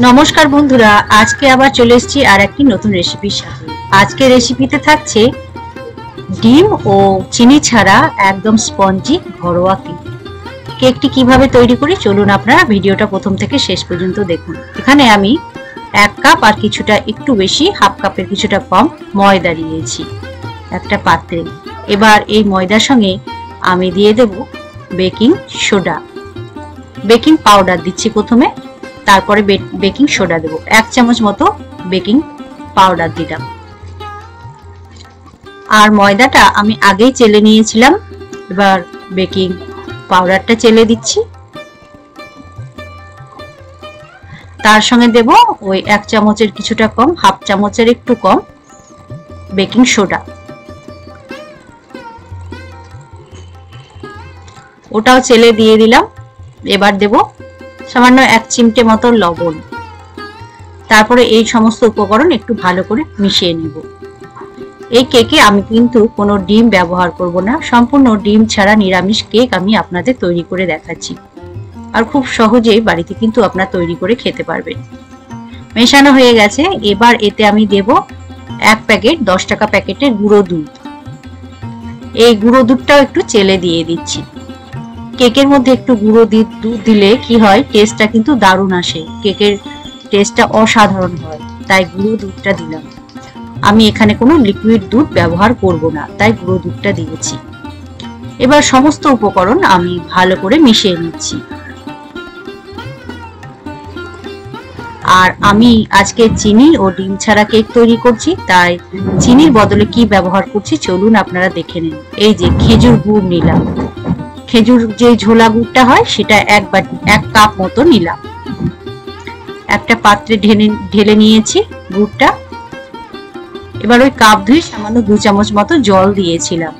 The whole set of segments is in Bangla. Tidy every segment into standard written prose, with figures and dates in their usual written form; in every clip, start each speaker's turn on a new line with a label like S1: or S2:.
S1: নমস্কার বন্ধুরা, আজকে আবার চলে এসেছি আর একটি নতুন রেসিপির সাথে। আজকে রেসিপিতে থাকছে ডিম ও চিনি ছাড়া একদম স্পঞ্জি ঘরোয়া কেক। কেকটি কিভাবে তৈরি করি চলুন আপনারা ভিডিওটা প্রথম থেকে শেষ পর্যন্ত দেখুন। এখানে আমি 1 কাপ আর কিছুটা একটু বেশি, হাফ কাপের কিছুটা কম ময়দা নিয়েছি একটা পাত্রে। এবার এই ময়দার সঙ্গে আমি দিয়ে দেব বেকিং সোডা, বেকিং পাউডার দিচ্ছি প্রথমে, তারপরে বেকিং সোডা দেব। 1 চামচ মতো বেকিং পাউডার দিলাম। আর ময়দাটা আমি আগেই চেলে নিয়েছিলাম, এবার বেকিং পাউডারটা চেলে দিচ্ছি। তার সঙ্গে দেব ওই 1 চামচের কিছুটা কম, হাফ চামচের একটু কম বেকিং সোডা, ওটাও চেলে দিয়ে দিলাম। এবার দেব সামান্য 1 চিমটে মতো লবণ। তারপরে এই সমস্ত উপকরণ একটু ভালো করে মিশিয়ে নেব। এই কেকে আমি কিন্তু কোনো ডিম ব্যবহার করব না, সম্পূর্ণ ডিম ছাড়া নিরামিষ কেক আমি আপনাদের তৈরি করে দেখাচ্ছি। আর খুব সহজেই বাড়িতে কিন্তু আপনারা তৈরি করে খেতে পারবেন। মেশানো হয়ে গেছে। এবার এতে আমি দেব 1 প্যাকেট 10 টাকা প্যাকেটের গুঁড়ো দুধ। এই গুঁড়ো দুধটাও একটু চেলে দিয়ে দিচ্ছি। কেকের মধ্যে একটু গুঁড়ো দুধ দিলে কি হয়, টেস্টটা কিন্তু দারুণ আসে, কেকের টেস্টটা অসাধারণ হয়, তাই গুঁড়ো দুধটা দিলাম। আমি এখানে কোনো লিকুইড দুধ ব্যবহার করব না, তাই গুঁড়ো দুধটা দিয়েছি। এবার সমস্ত উপকরণ আমি ভালো করে মিশিয়ে নিচ্ছি। আর আমি আজকে চিনি ও ডিম ছাড়া কেক তৈরি করছি, তাই চিনির বদলে কি ব্যবহার করছি চলুন আপনারা দেখে নিন। এই যে খেজুর গুড় নিলাম, খেজুর যে ঝোলা গুড়টা হয় সেটা 1 কাপ মতো নিলাম। একটা পাত্রে ঢেলে নিয়েছি গুড়টা। এবার ওই কাপ ধুয়ে সামান্য 2 চামচ মতো জল দিয়েছিলাম।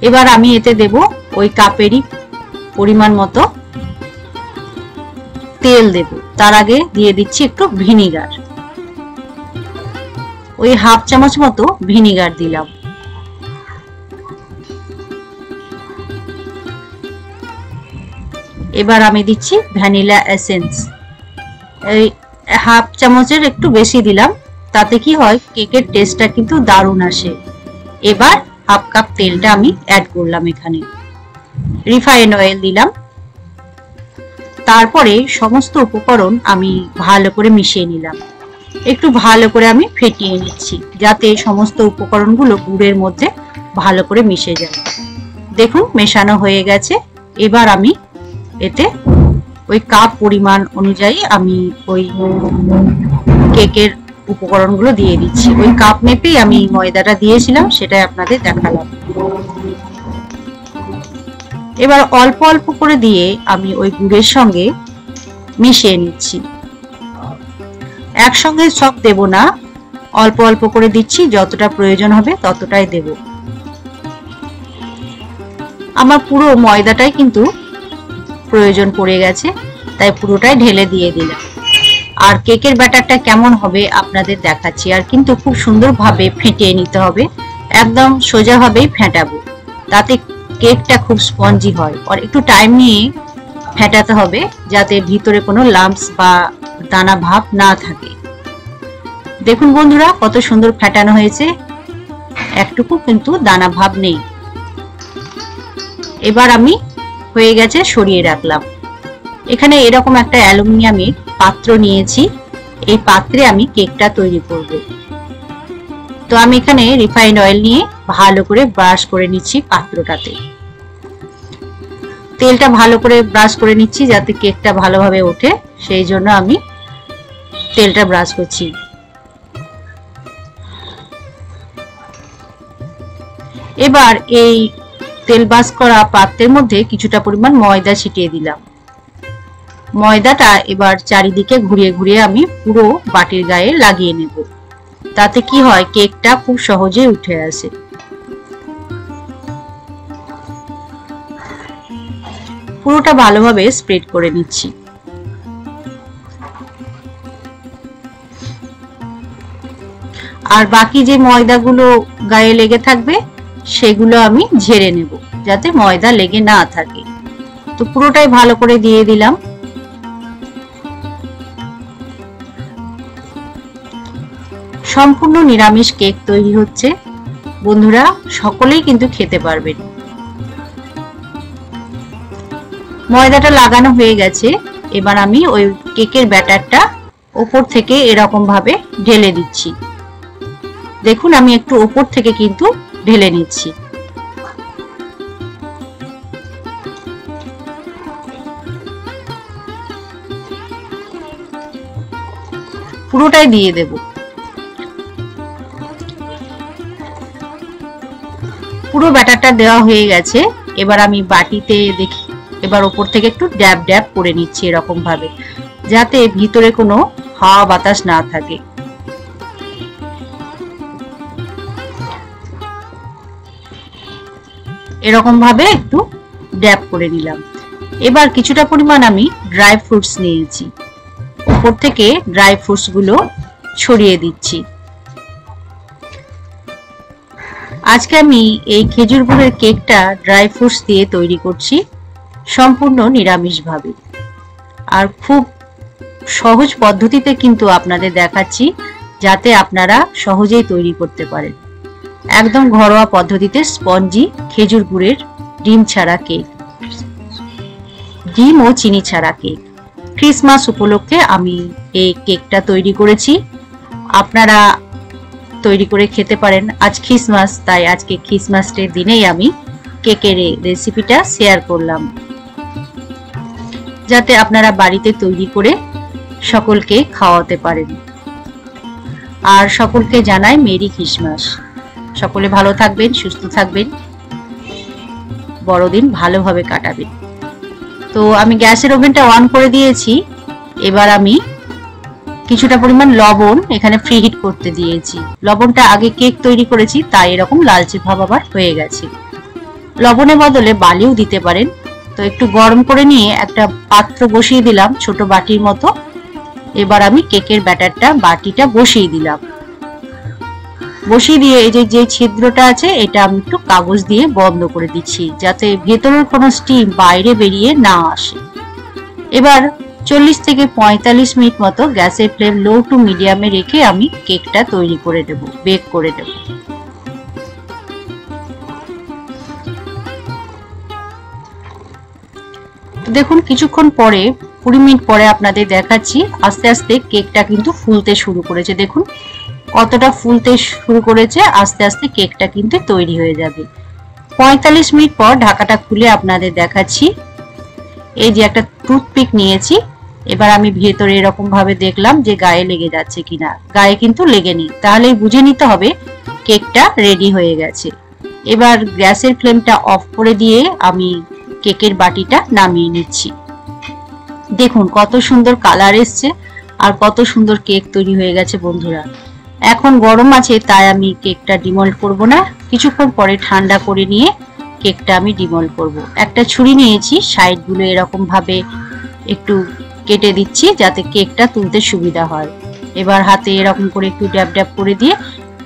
S1: এবার আমি এতে দেব ওই কাপেরই পরিমাণ মতো তেল দেব। তার আগে দিয়ে দিচ্ছি একটু ভিনিগার, ওই হাফ চামচ মতো ভিনিগার দিলাম। এবার আমি দিচ্ছি ভ্যানিলা এসেন্স, এই হাফ চামচের একটু বেশি দিলাম, তাতে কি হয় কেকের টেস্টটা কিন্তু দারুণ আসে। এবার হাফ কাপ তেলটা আমি অ্যাড করলাম, এখানে রিফাইন অয়েল দিলাম। তারপরে সমস্ত উপকরণ আমি ভালো করে মিশিয়ে নিলাম। একটু ভালো করে আমি ফেটিয়ে নিচ্ছি, যাতে সমস্ত উপকরণগুলো গুড়ের মধ্যে ভালো করে মিশে যায়। দেখুন মেশানো হয়ে গেছে। এবার আমি এতে ওই কাপ পরিমাণ অনুযায়ী আমি ওই কেকের উপকরণগুলো দিয়ে দিচ্ছি। ওই কাপ মেপেই আমি ময়দাটা দিয়েছিলাম, সেটাই আপনাদের দেখালাম। এবার অল্প অল্প করে দিয়ে আমি ওই গুড়ের সঙ্গে মিশিয়ে নিচ্ছি। একসঙ্গে সব দেব না, অল্প অল্প করে দিচ্ছি, যতটা প্রয়োজন হবে ততটাই দেব। আমার পুরো ময়দাটাই কিন্তু প্রয়োজন পড়ে গেছে, তাই পুরোটাই ঢেলে দিয়ে দিলাম। আর কেকের ব্যাটারটা কেমন হবে আপনাদের দেখাচ্ছি। আর কিন্তু খুব সুন্দরভাবে ফেটিয়ে নিতে হবে, একদম সোজাভাবেই ফেটাবো, তাতে কেকটা খুব স্পঞ্জি হয়। আর একটু টাইম নিয়ে ফেটাতে হবে, যাতে ভিতরে কোনো লাম্পস বা দানা ভাব না থাকে। দেখুন বন্ধুরা কত সুন্দর ফেটানো হয়েছে, একটুকু কিন্তু দানা ভাব নেই। এবার আমি হয়ে গেছে সরিয়ে রাখলাম। এখানে এরকম একটা অ্যালুমিনিয়ামের পাত্র নিয়েছি, এই পাত্রে আমি কেকটা তৈরি করব। তো আমি এখানে রিফাইন্ড অয়েল নিয়ে ভালো করে ব্রাশ করে নিচ্ছি পাত্রটাতে। তেলটা ভালো করে ব্রাশ করে নিচ্ছি যাতে কেকটা ভালোভাবে ওঠে, সেই জন্য আমি তেলটা ব্রাশ করছি। এবার এই তেল ব্রাশ করা পাত্রের মধ্যে কিছুটা পরিমাণ ময়দা ছিটিয়ে দিলাম। ময়দাটা এবার চারিদিকে ঘুরিয়ে ঘুরিয়ে আমি পুরো বাটির গায়ে লাগিয়ে নেব, তাতে কি হয় কেকটা খুব সহজেই উঠে আসে। পুরোটা ভালোভাবে স্প্রেড করে নিচ্ছি। আর বাকি যে ময়দাগুলো গায়ে লেগে থাকবে সেগুলো আমি ঝেড়ে নেব, যাতে ময়দা লেগে না থাকে। তো পুরোটাই ভালো করে দিয়ে দিলাম। সম্পূর্ণ নিরামিষ কেক তৈরি হচ্ছে। বন্ধুরা সকলেই কিন্তু খেতে পারবেন। ময়দাটা লাগানো হয়ে গেছে। এবার আমি ওই কেকের ব্যাটারটা উপর থেকে এরকম ভাবে ঢেলে দিচ্ছি। দেখুন আমি একটু উপর থেকে কিন্তু ঢেলে নিচ্ছি। পুরোটাই দিয়ে দেব। পুরো ব্যাটারটা দেওয়া হয়ে গেছে। এবার আমি বাটিতে দেখি, এবার উপর থেকে একটু ড্যাব ড্যাব করে নিচ্ছি এরকম ভাবে, যাতে ভিতরে কোনো হাওয়া বাতাস না থাকে। এরকম ভাবে একটু ড্যাব করে নিলাম। এবার কিছুটা পরিমাণ আমি ড্রাই ফ্রুটস নিয়েছি, উপর থেকে ড্রাই ফ্রুটস গুলো ছড়িয়ে দিচ্ছি। আজকে আমি এই খেজুর গুড়ের কেকটা ড্রাই ফ্রুটস দিয়ে তৈরি করছি, সম্পূর্ণ নিরামিষ ভাবে। আর খুব সহজ পদ্ধতিতে কিন্তু আপনাদের দেখাচ্ছি, যাতে আপনারা সহজেই তৈরি করতে পারেন। একদম ঘরোয়া পদ্ধতিতে স্পঞ্জি খেজুর গুড়ের ডিম ছাড়া কেক, ডিম ও চিনি ছাড়া কেক। ক্রিসমাস উপলক্ষে আমি এই কেকটা তৈরি করেছি। আপনারা তৈরি করে খেতে পারেন। আজ ক্রিসমাস, তাই আজকে ক্রিসমাস ডে দিনেই আমি কেকের রেসিপিটা শেয়ার করলাম, যাতে আপনারা বাড়িতে তৈরি করে সকলকে খাওয়াতে পারেন। আর সকলকে জানাই মেরি ক্রিসমাস। সকলে ভালো থাকবেন, সুস্থ থাকবেন, বড়দিন ভালোভাবে কাটাবেন। তো আমি গ্যাসের ওভেনটা অন করে দিয়েছি। এবার আমি কিছুটা পরিমাণ লবণ এখানে ফ্রি হিট করতে দিয়েছি। লবণটা আগে কেক তৈরি করেছি, তাই এরকম লালচে ভাব আবার হয়ে গেছে। লবণের বদলে বালিও দিতে পারেন। তো একটু গরম করে নিয়ে একটা পাত্র বসিয়ে দিলাম, ছোট বাটির মতো। এবার আমি কেকের ব্যাটারটা বাটিটা বসিয়ে দিলাম। বসিয়ে দিয়ে এই যে ছিদ্রটা আছে, এটা আমি একটু কাগজ দিয়ে বন্ধ করে দিচ্ছি, যাতে ভেতরের কোনো স্টিম বাইরে বেরিয়ে না আসে। এবার 40 থেকে 45 মিনিট মতো গ্যাসের ফ্লেম লো টু মিডিয়ামে রেখে আমি কেকটা তৈরি করে দেব, বেক করে দেব। দেখুন কিছুক্ষণ পরে, 20 মিনিট পরে আপনাদের দেখাচ্ছি, আস্তে আস্তে কেকটা কিন্তু ফুলতে শুরু করেছে। দেখুন কতটা ফুলতে শুরু করেছে। আস্তে আস্তে কেকটা কিন্তু তৈরি হয়ে যাবে। 45 মিনিট পর ঢাকাটা খুলে আপনাদের দেখাচ্ছি। এই যে একটা টুথপিক নিয়েছি, এবার আমি ভেতরে এরকম ভাবে দেখলাম যে গায়ে লেগে যাচ্ছে কিনা। গায়ে কিন্তু লেগেনি, তাহলে বুঝে নিতে হবে কেকটা রেডি হয়ে গেছে। এবার গ্যাসের ফ্লেমটা অফ করে দিয়ে আমি কেকের বাটিটা নামিয়ে নিচ্ছি। দেখুন কত সুন্দর কালার এসছে আর কত সুন্দর কেক তৈরি হয়ে গেছে বন্ধুরা। এখন গরম আছে, তাই আমি কেকটা ডিমল্ট করব না, কিছুক্ষণ পরে ঠান্ডা করে নিয়ে কেকটা আমি ডিমল্ট করব। একটা ছুরি নিয়েছি, সাইডগুলো এরকম ভাবে একটু কেটে দিচ্ছি, যাতে কেকটা তুলতে সুবিধা হয়। এবার হাতে এরকম করে একটু ড্যাব ড্যাব করে দিয়ে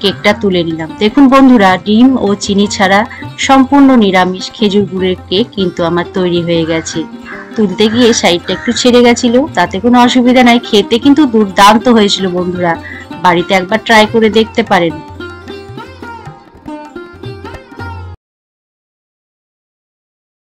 S1: কেকটা তুলে নিলাম। দেখুন বন্ধুরা, ডিম ও চিনি ছাড়া সম্পূর্ণ নিরামিষ খেজুর গুড়ের কেক কিন্তু আমার তৈরি হয়ে গেছে। তুলতে গিয়ে সাইডটা একটু ছেড়ে গেছিল, তাতে কোনো অসুবিধা নাই। খেতে কিন্তু দুর্দান্ত হয়েছিল বন্ধুরা। বাড়িতে একবার ট্রাই করে দেখতে পারেন।